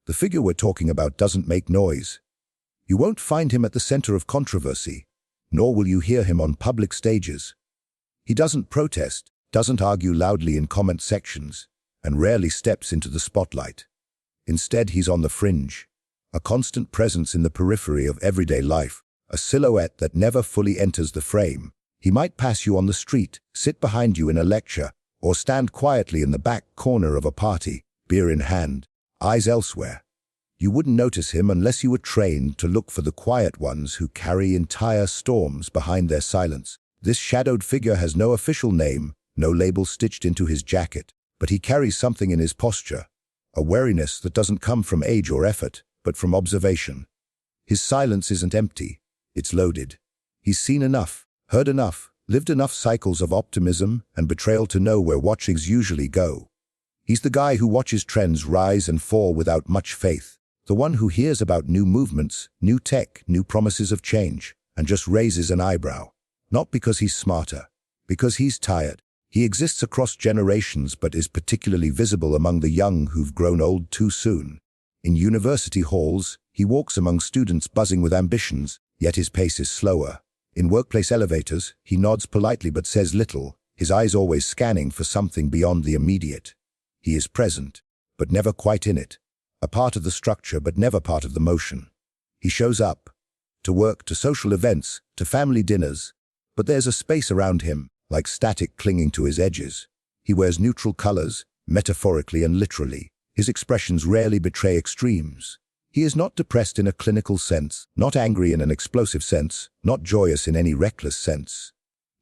The figure we're talking about doesn't make noise. You won't find him at the center of controversy, nor will you hear him on public stages. He doesn't protest, doesn't argue loudly in comment sections, and rarely steps into the spotlight. Instead, he's on the fringe, a constant presence in the periphery of everyday life, a silhouette that never fully enters the frame. He might pass you on the street, sit behind you in a lecture, or stand quietly in the back corner of a party, beer in hand, eyes elsewhere. You wouldn't notice him unless you were trained to look for the quiet ones who carry entire storms behind their silence. This shadowed figure has no official name, no label stitched into his jacket, but he carries something in his posture, a wariness that doesn't come from age or effort, but from observation. His silence isn't empty, it's loaded. He's seen enough, heard enough, lived enough cycles of optimism and betrayal to know where watchings usually go. He's the guy who watches trends rise and fall without much faith, the one who hears about new movements, new tech, new promises of change, and just raises an eyebrow. Not because he's smarter, because he's tired. He exists across generations but is particularly visible among the young who've grown old too soon. In university halls, he walks among students buzzing with ambitions, yet his pace is slower. In workplace elevators, he nods politely but says little, his eyes always scanning for something beyond the immediate. He is present, but never quite in it, a part of the structure but never part of the motion. He shows up, to work, to social events, to family dinners, but there's a space around him, like static clinging to his edges. He wears neutral colors, metaphorically and literally. His expressions rarely betray extremes. He is not depressed in a clinical sense, not angry in an explosive sense, not joyous in any reckless sense.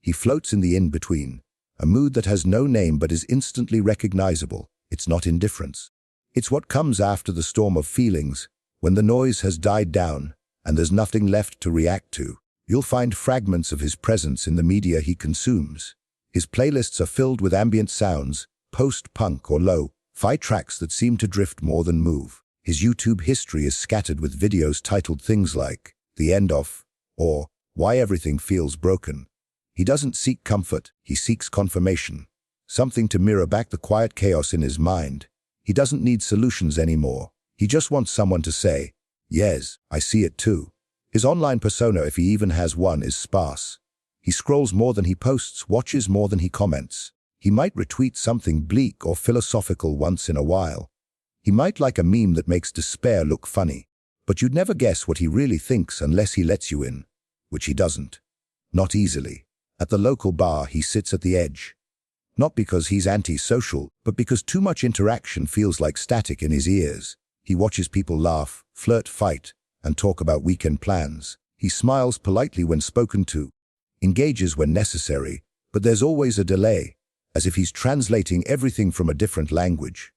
He floats in the in-between, a mood that has no name but is instantly recognizable. It's not indifference. It's what comes after the storm of feelings, when the noise has died down and there's nothing left to react to. You'll find fragments of his presence in the media he consumes. His playlists are filled with ambient sounds, post-punk or lo-fi tracks that seem to drift more than move. His YouTube history is scattered with videos titled things like "The End of" or "Why Everything Feels Broken." He doesn't seek comfort, he seeks confirmation, something to mirror back the quiet chaos in his mind. He doesn't need solutions anymore. He just wants someone to say, "Yes, I see it too." His online persona, if he even has one, is sparse. He scrolls more than he posts, watches more than he comments. He might retweet something bleak or philosophical once in a while. He might like a meme that makes despair look funny, but you'd never guess what he really thinks unless he lets you in, which he doesn't. Not easily. At the local bar, he sits at the edge. Not because he's anti-social, but because too much interaction feels like static in his ears. He watches people laugh, flirt, fight, and talk about weekend plans. He smiles politely when spoken to, engages when necessary, but there's always a delay, as if he's translating everything from a different language.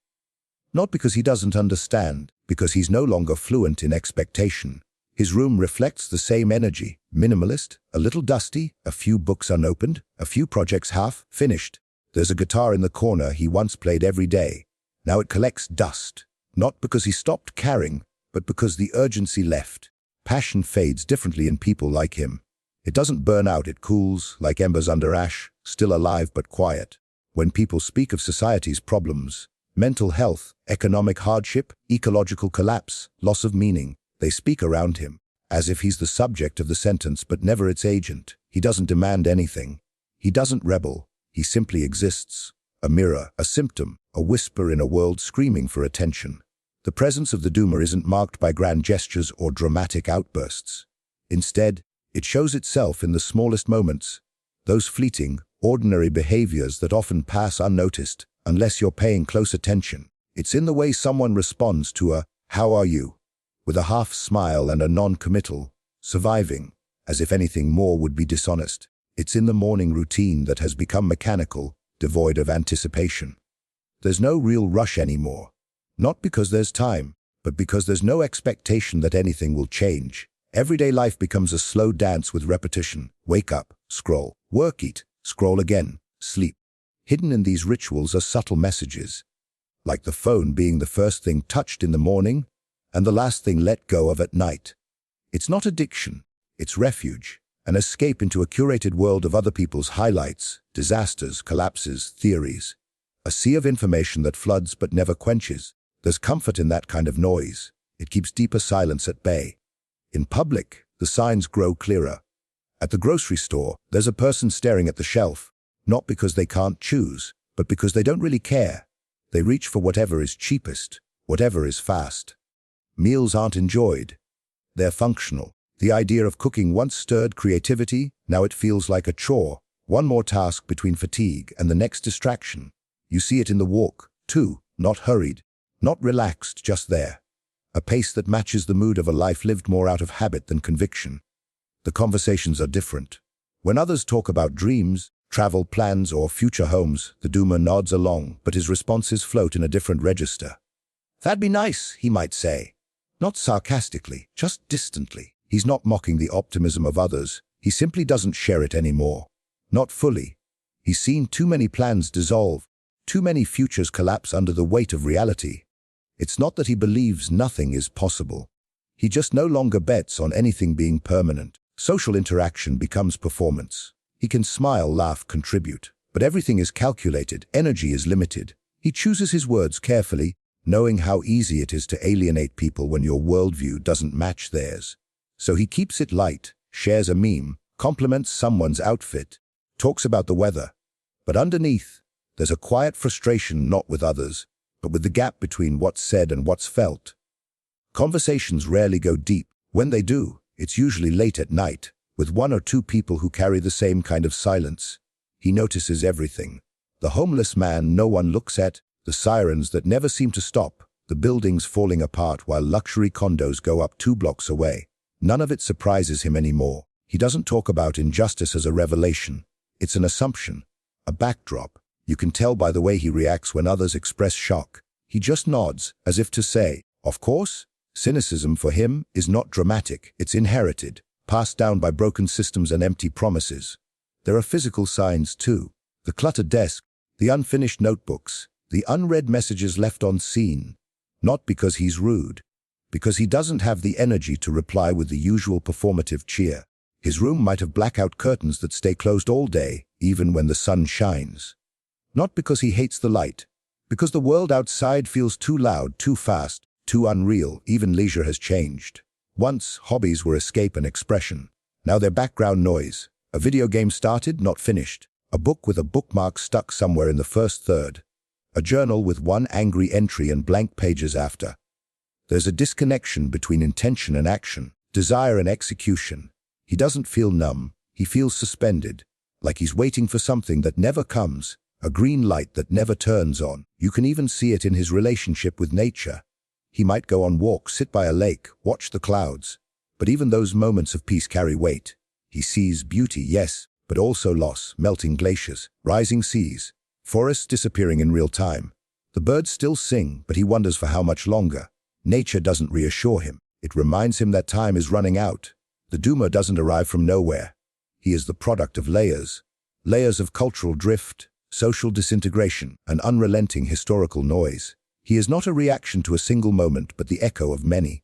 Not because he doesn't understand, because he's no longer fluent in expectation. His room reflects the same energy, minimalist, a little dusty, a few books unopened, a few projects half finished. There's a guitar in the corner he once played every day. Now it collects dust, not because he stopped caring, but because the urgency left. Passion fades differently in people like him. It doesn't burn out, it cools, like embers under ash, still alive but quiet. When people speak of society's problems, mental health, economic hardship, ecological collapse, loss of meaning, they speak around him, as if he's the subject of the sentence but never its agent. He doesn't demand anything. He doesn't rebel. He simply exists. A mirror, a symptom, a whisper in a world screaming for attention. The presence of the doomer isn't marked by grand gestures or dramatic outbursts. Instead, it shows itself in the smallest moments, those fleeting, ordinary behaviors that often pass unnoticed unless you're paying close attention. It's in the way someone responds to a "How are you?" with a half smile and a non-committal, surviving, as if anything more would be dishonest. It's in the morning routine that has become mechanical, devoid of anticipation. There's no real rush anymore. Not because there's time, but because there's no expectation that anything will change. Everyday life becomes a slow dance with repetition. Wake up, scroll, work, eat, scroll again, sleep. Hidden in these rituals are subtle messages, like the phone being the first thing touched in the morning and the last thing let go of at night. It's not addiction, it's refuge, an escape into a curated world of other people's highlights, disasters, collapses, theories. A sea of information that floods but never quenches. There's comfort in that kind of noise. It keeps deeper silence at bay. In public, the signs grow clearer. At the grocery store, there's a person staring at the shelf, not because they can't choose, but because they don't really care. They reach for whatever is cheapest, whatever is fast. Meals aren't enjoyed. They're functional. The idea of cooking once stirred creativity, now it feels like a chore. One more task between fatigue and the next distraction. You see it in the walk, too, not hurried, not relaxed, just there. A pace that matches the mood of a life lived more out of habit than conviction. The conversations are different. When others talk about dreams, travel plans, or future homes, the doomer nods along, but his responses float in a different register. "That'd be nice," he might say. Not sarcastically, just distantly. He's not mocking the optimism of others. He simply doesn't share it anymore. Not fully. He's seen too many plans dissolve, too many futures collapse under the weight of reality. It's not that he believes nothing is possible. He just no longer bets on anything being permanent. Social interaction becomes performance. He can smile, laugh, contribute, but everything is calculated, energy is limited. He chooses his words carefully, knowing how easy it is to alienate people when your worldview doesn't match theirs. So he keeps it light, shares a meme, compliments someone's outfit, talks about the weather. But underneath, there's a quiet frustration not with others, but with the gap between what's said and what's felt. Conversations rarely go deep. When they do, it's usually late at night, with one or two people who carry the same kind of silence. He notices everything. The homeless man no one looks at, the sirens that never seem to stop, the buildings falling apart while luxury condos go up 2 blocks away. None of it surprises him anymore. He doesn't talk about injustice as a revelation. It's an assumption, a backdrop. You can tell by the way he reacts when others express shock. He just nods, as if to say, of course. Cynicism for him is not dramatic, it's inherited, passed down by broken systems and empty promises. There are physical signs too. The cluttered desk, the unfinished notebooks, the unread messages left unseen. Not because he's rude, because he doesn't have the energy to reply with the usual performative cheer. His room might have blackout curtains that stay closed all day, even when the sun shines. Not because he hates the light, because the world outside feels too loud, too fast, too unreal. Even leisure has changed. Once, hobbies were escape and expression. Now they're background noise. A video game started, not finished. A book with a bookmark stuck somewhere in the first third. A journal with one angry entry and blank pages after. There's a disconnection between intention and action, desire and execution. He doesn't feel numb. He feels suspended, like he's waiting for something that never comes, a green light that never turns on. You can even see it in his relationship with nature. He might go on walks, sit by a lake, watch the clouds. But even those moments of peace carry weight. He sees beauty, yes, but also loss, melting glaciers, rising seas, forests disappearing in real time. The birds still sing, but he wonders for how much longer. Nature doesn't reassure him. It reminds him that time is running out. The doomer doesn't arrive from nowhere. He is the product of layers. Layers of cultural drift, social disintegration, and unrelenting historical noise. He is not a reaction to a single moment, but the echo of many.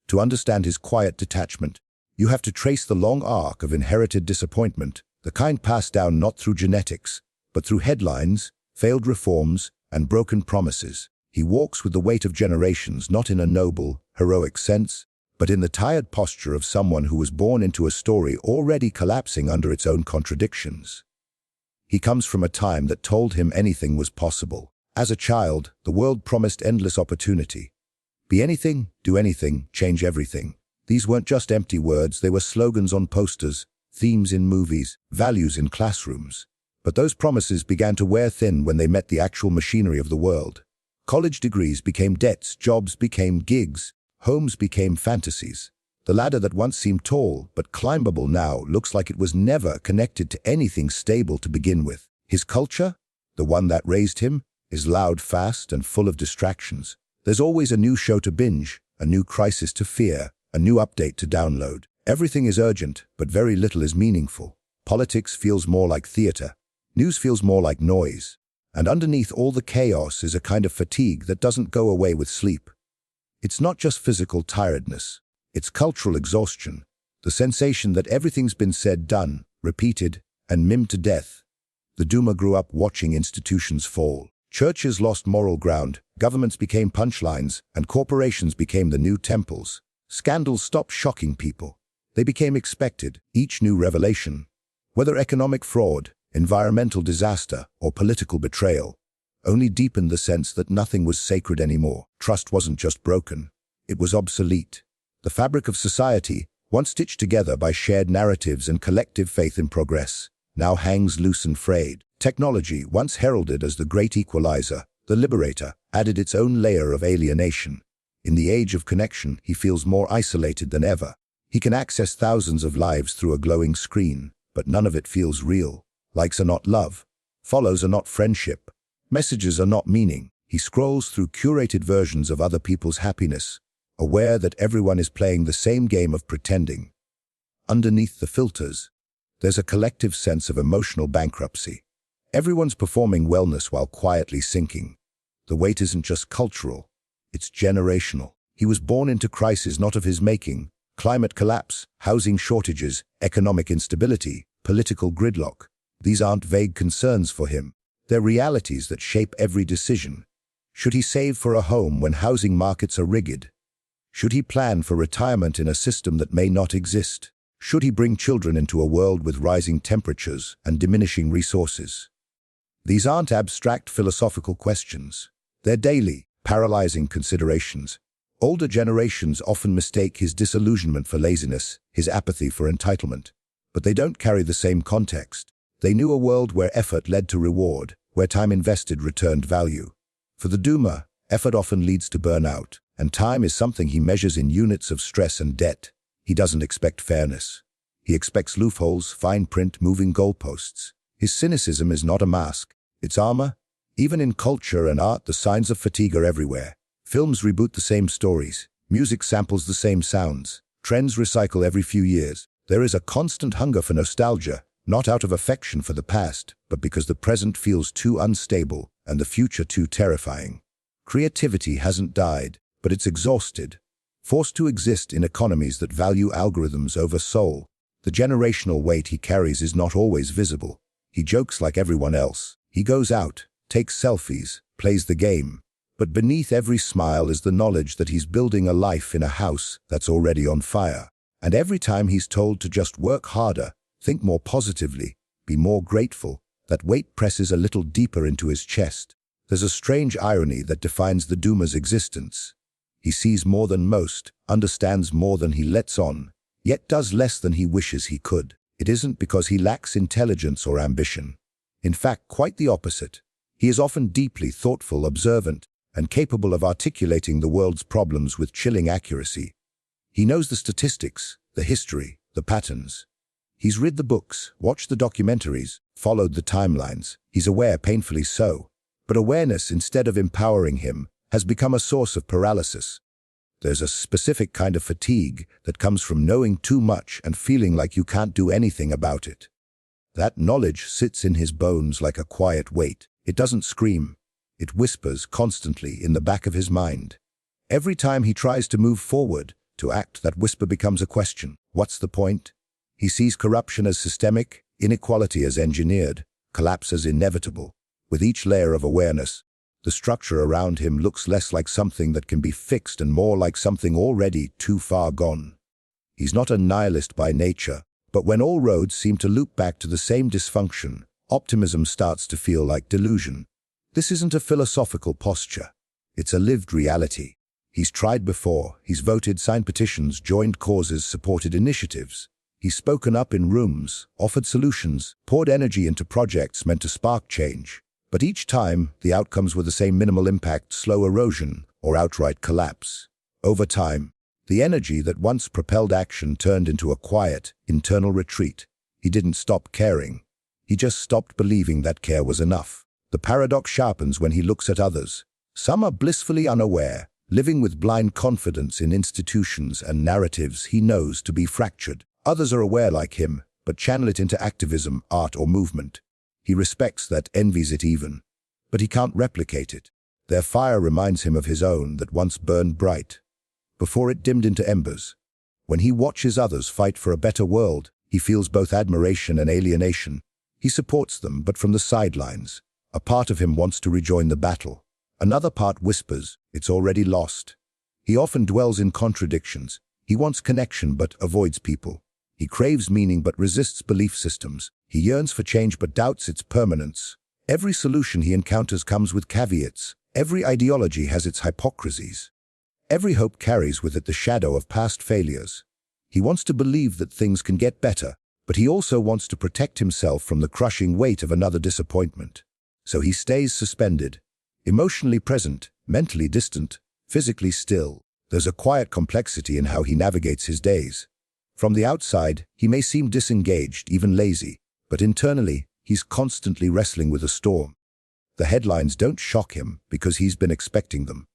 To understand his quiet detachment, you have to trace the long arc of inherited disappointment, the kind passed down not through genetics, but through headlines, failed reforms, and broken promises. He walks with the weight of generations, not in a noble, heroic sense, but in the tired posture of someone who was born into a story already collapsing under its own contradictions. He comes from a time that told him anything was possible. As a child, the world promised endless opportunity. Be anything, do anything, change everything. These weren't just empty words, they were slogans on posters, themes in movies, values in classrooms. But those promises began to wear thin when they met the actual machinery of the world. College degrees became debts, jobs became gigs, homes became fantasies. The ladder that once seemed tall but climbable now looks like it was never connected to anything stable to begin with. His culture, the one that raised him, is loud, fast, and full of distractions. There's always a new show to binge, a new crisis to fear, a new update to download. Everything is urgent, but very little is meaningful. Politics feels more like theater. News feels more like noise. And underneath all the chaos is a kind of fatigue that doesn't go away with sleep. It's not just physical tiredness. It's cultural exhaustion. The sensation that everything's been said, done, repeated, and mimed to death. The doomer grew up watching institutions fall. Churches lost moral ground, governments became punchlines, and corporations became the new temples. Scandals stopped shocking people. They became expected, each new revelation. Whether economic fraud, environmental disaster, or political betrayal, only deepened the sense that nothing was sacred anymore. Trust wasn't just broken, it was obsolete. The fabric of society, once stitched together by shared narratives and collective faith in progress, now hangs loose and frayed. Technology, once heralded as the great equalizer, the liberator, added its own layer of alienation. In the age of connection, he feels more isolated than ever. He can access thousands of lives through a glowing screen, but none of it feels real. Likes are not love. Follows are not friendship. Messages are not meaning. He scrolls through curated versions of other people's happiness, aware that everyone is playing the same game of pretending. Underneath the filters, there's a collective sense of emotional bankruptcy. Everyone's performing wellness while quietly sinking. The weight isn't just cultural, it's generational. He was born into crises not of his making: climate collapse, housing shortages, economic instability, political gridlock. These aren't vague concerns for him. They're realities that shape every decision. Should he save for a home when housing markets are rigged? Should he plan for retirement in a system that may not exist? Should he bring children into a world with rising temperatures and diminishing resources? These aren't abstract philosophical questions. They're daily, paralyzing considerations. Older generations often mistake his disillusionment for laziness, his apathy for entitlement. But they don't carry the same context. They knew a world where effort led to reward, where time invested returned value. For the doomer, effort often leads to burnout, and time is something he measures in units of stress and debt. He doesn't expect fairness. He expects loopholes, fine print, moving goalposts. His cynicism is not a mask, it's armor. Even in culture and art, the signs of fatigue are everywhere. Films reboot the same stories. Music samples the same sounds. Trends recycle every few years. There is a constant hunger for nostalgia, not out of affection for the past, but because the present feels too unstable and the future too terrifying. Creativity hasn't died, but it's exhausted, forced to exist in economies that value algorithms over soul. The generational weight he carries is not always visible. He jokes like everyone else. He goes out, takes selfies, plays the game. But beneath every smile is the knowledge that he's building a life in a house that's already on fire. And every time he's told to just work harder, think more positively, be more grateful, that weight presses a little deeper into his chest. There's a strange irony that defines the doomer's existence. He sees more than most, understands more than he lets on, yet does less than he wishes he could. It isn't because he lacks intelligence or ambition. In fact, quite the opposite. He is often deeply thoughtful, observant, and capable of articulating the world's problems with chilling accuracy. He knows the statistics, the history, the patterns. He's read the books, watched the documentaries, followed the timelines. He's aware, painfully so. But awareness, instead of empowering him, has become a source of paralysis. There's a specific kind of fatigue that comes from knowing too much and feeling like you can't do anything about it. That knowledge sits in his bones like a quiet weight. It doesn't scream. It whispers constantly in the back of his mind. Every time he tries to move forward, to act, that whisper becomes a question. What's the point? He sees corruption as systemic, inequality as engineered, collapse as inevitable. With each layer of awareness, the structure around him looks less like something that can be fixed and more like something already too far gone. He's not a nihilist by nature, but when all roads seem to loop back to the same dysfunction, optimism starts to feel like delusion. This isn't a philosophical posture. It's a lived reality. He's tried before. He's voted, signed petitions, joined causes, supported initiatives. He's spoken up in rooms, offered solutions, poured energy into projects meant to spark change. But each time, the outcomes were the same: minimal impact, slow erosion, or outright collapse. Over time, the energy that once propelled action turned into a quiet, internal retreat. He didn't stop caring. He just stopped believing that care was enough. The paradox sharpens when he looks at others. Some are blissfully unaware, living with blind confidence in institutions and narratives he knows to be fractured. Others are aware like him, but channel it into activism, art, or movement. He respects that, envies it even. But he can't replicate it. Their fire reminds him of his own that once burned bright, before it dimmed into embers. When he watches others fight for a better world, he feels both admiration and alienation. He supports them, but from the sidelines, A part of him wants to rejoin the battle. Another part whispers, it's already lost. He often dwells in contradictions. He wants connection but avoids people. He craves meaning but resists belief systems. He yearns for change but doubts its permanence. Every solution he encounters comes with caveats. Every ideology has its hypocrisies. Every hope carries with it the shadow of past failures. He wants to believe that things can get better, but he also wants to protect himself from the crushing weight of another disappointment. So he stays suspended, emotionally present, mentally distant, physically still. There's a quiet complexity in how he navigates his days. From the outside, he may seem disengaged, even lazy, but internally, he's constantly wrestling with a storm. The headlines don't shock him because he's been expecting them.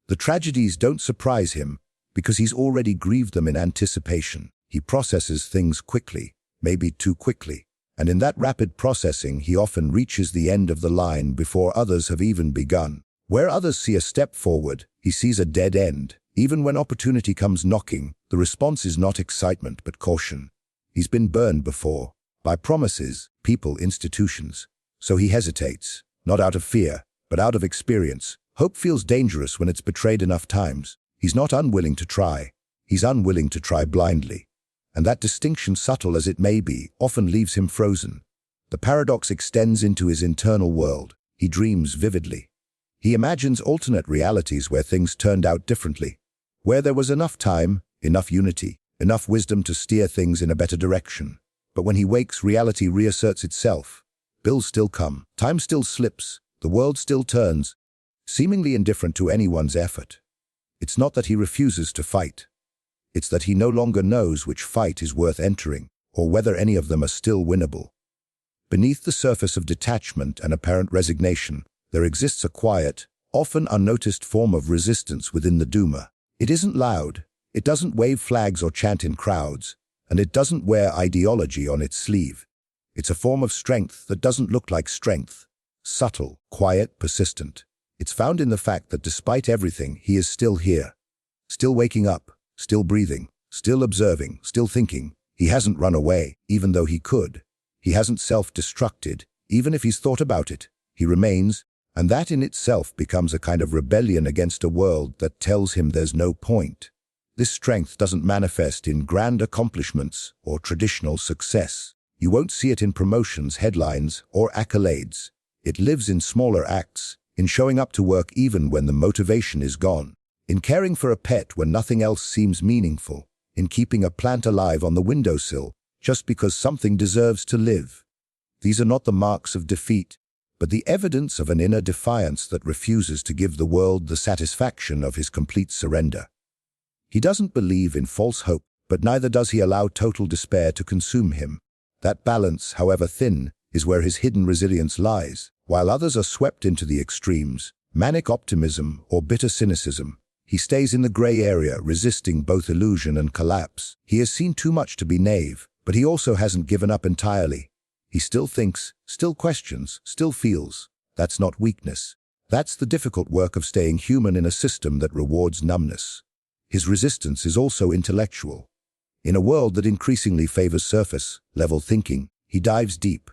The tragedies don't surprise him because he's already grieved them in anticipation. He processes things quickly, maybe too quickly, and in that rapid processing he often reaches the end of the line before others have even begun. Where others see a step forward, he sees a dead end. Even when opportunity comes knocking, the response is not excitement but caution. He's been burned before, by promises, people, institutions. So he hesitates, not out of fear, but out of experience. Hope feels dangerous when it's betrayed enough times. He's not unwilling to try. He's unwilling to try blindly. And that distinction, subtle as it may be, often leaves him frozen. The paradox extends into his internal world. He dreams vividly. He imagines alternate realities where things turned out differently, where there was enough time, enough unity, enough wisdom to steer things in a better direction. But when he wakes, reality reasserts itself. Bills still come, time still slips, the world still turns, seemingly indifferent to anyone's effort. It's not that he refuses to fight. It's that he no longer knows which fight is worth entering, or whether any of them are still winnable. Beneath the surface of detachment and apparent resignation, there exists a quiet, often unnoticed form of resistance within the doomer. It isn't loud, it doesn't wave flags or chant in crowds, and it doesn't wear ideology on its sleeve. It's a form of strength that doesn't look like strength. Subtle, quiet, persistent. It's found in the fact that despite everything, he is still here. Still waking up, still breathing, still observing, still thinking. He hasn't run away, even though he could. He hasn't self-destructed, even if he's thought about it. He remains, and that in itself becomes a kind of rebellion against a world that tells him there's no point. This strength doesn't manifest in grand accomplishments or traditional success. You won't see it in promotions, headlines, or accolades. It lives in smaller acts, in showing up to work even when the motivation is gone, in caring for a pet when nothing else seems meaningful, in keeping a plant alive on the windowsill just because something deserves to live. These are not the marks of defeat, but the evidence of an inner defiance that refuses to give the world the satisfaction of his complete surrender. He doesn't believe in false hope, but neither does he allow total despair to consume him. That balance, however thin, is where his hidden resilience lies. While others are swept into the extremes, manic optimism or bitter cynicism, he stays in the gray area, resisting both illusion and collapse. He has seen too much to be naive, but he also hasn't given up entirely. He still thinks, still questions, still feels. That's not weakness. That's the difficult work of staying human in a system that rewards numbness. His resistance is also intellectual. In a world that increasingly favors surface-level thinking, he dives deep.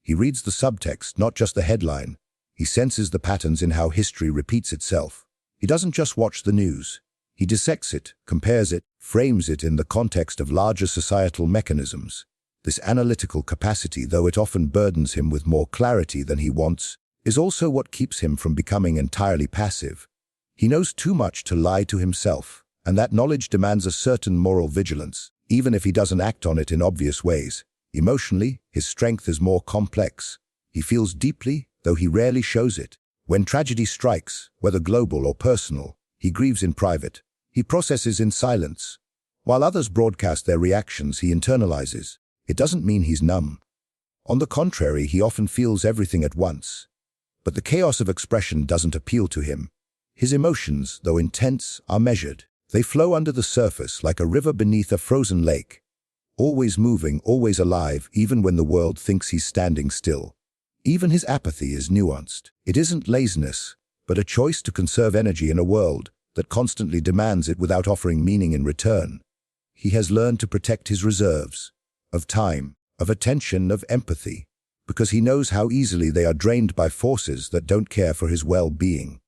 He reads the subtext, not just the headline. He senses the patterns in how history repeats itself. He doesn't just watch the news. He dissects it, compares it, frames it in the context of larger societal mechanisms. This analytical capacity, though it often burdens him with more clarity than he wants, is also what keeps him from becoming entirely passive. He knows too much to lie to himself, and that knowledge demands a certain moral vigilance, even if he doesn't act on it in obvious ways. Emotionally, his strength is more complex. He feels deeply, though he rarely shows it. When tragedy strikes, whether global or personal, he grieves in private. He processes in silence. While others broadcast their reactions, he internalizes. It doesn't mean he's numb. On the contrary, he often feels everything at once. But the chaos of expression doesn't appeal to him. His emotions, though intense, are measured. They flow under the surface like a river beneath a frozen lake. Always moving, always alive, even when the world thinks he's standing still. Even his apathy is nuanced. It isn't laziness, but a choice to conserve energy in a world that constantly demands it without offering meaning in return. He has learned to protect his reserves, of time, of attention, of empathy. because he knows how easily they are drained by forces that don't care for his well-being.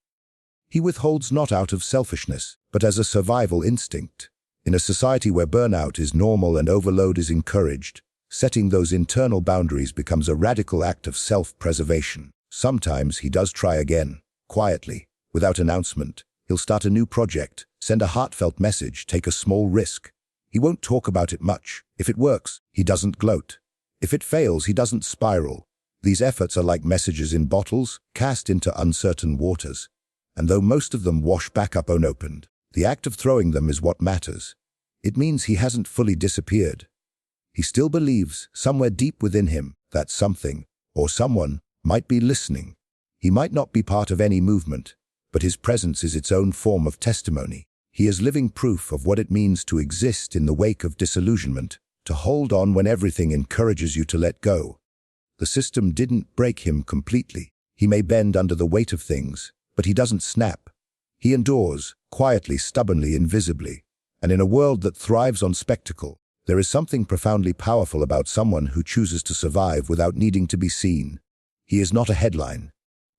He withholds not out of selfishness, but as a survival instinct. In a society where burnout is normal and overload is encouraged, setting those internal boundaries becomes a radical act of self-preservation. Sometimes he does try again, quietly, without announcement. He'll start a new project, send a heartfelt message, take a small risk. He won't talk about it much. If it works, he doesn't gloat. If it fails, he doesn't spiral. These efforts are like messages in bottles, cast into uncertain waters. And though most of them wash back up unopened, the act of throwing them is what matters. It means he hasn't fully disappeared. He still believes, somewhere deep within him, that something, or someone, might be listening. He might not be part of any movement, but his presence is its own form of testimony. He is living proof of what it means to exist in the wake of disillusionment, to hold on when everything encourages you to let go. The system didn't break him completely. He may bend under the weight of things, but he doesn't snap. He endures, quietly, stubbornly, invisibly. And in a world that thrives on spectacle, there is something profoundly powerful about someone who chooses to survive without needing to be seen. He is not a headline,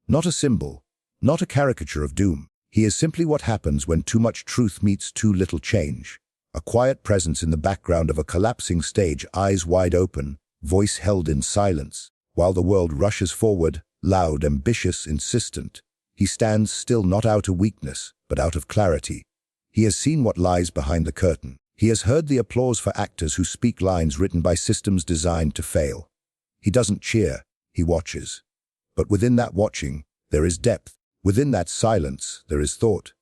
not a symbol, not a caricature of doom. He is simply what happens when too much truth meets too little change. A quiet presence in the background of a collapsing stage, eyes wide open, voice held in silence. While the world rushes forward, loud, ambitious, insistent, he stands still, not out of weakness, but out of clarity. He has seen what lies behind the curtain. He has heard the applause for actors who speak lines written by systems designed to fail. He doesn't cheer, he watches. But within that watching, there is depth. Within that silence, there is thought.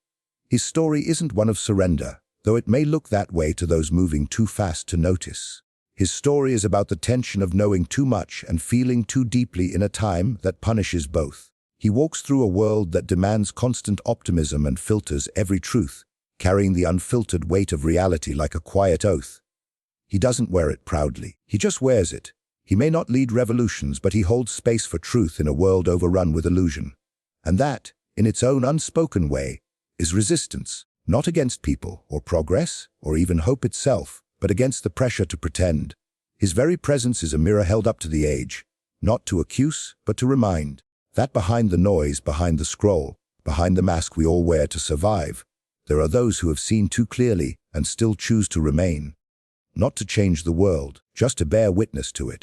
His story isn't one of surrender, though it may look that way to those moving too fast to notice. His story is about the tension of knowing too much and feeling too deeply in a time that punishes both. He walks through a world that demands constant optimism and filters every truth, carrying the unfiltered weight of reality like a quiet oath. He doesn't wear it proudly. He just wears it. He may not lead revolutions, but he holds space for truth in a world overrun with illusion. And that, in its own unspoken way, is resistance, not against people or progress or even hope itself, but against the pressure to pretend. His very presence is a mirror held up to the age, not to accuse, but to remind that behind the noise, behind the scroll, behind the mask we all wear to survive, there are those who have seen too clearly and still choose to remain. Not to change the world, just to bear witness to it.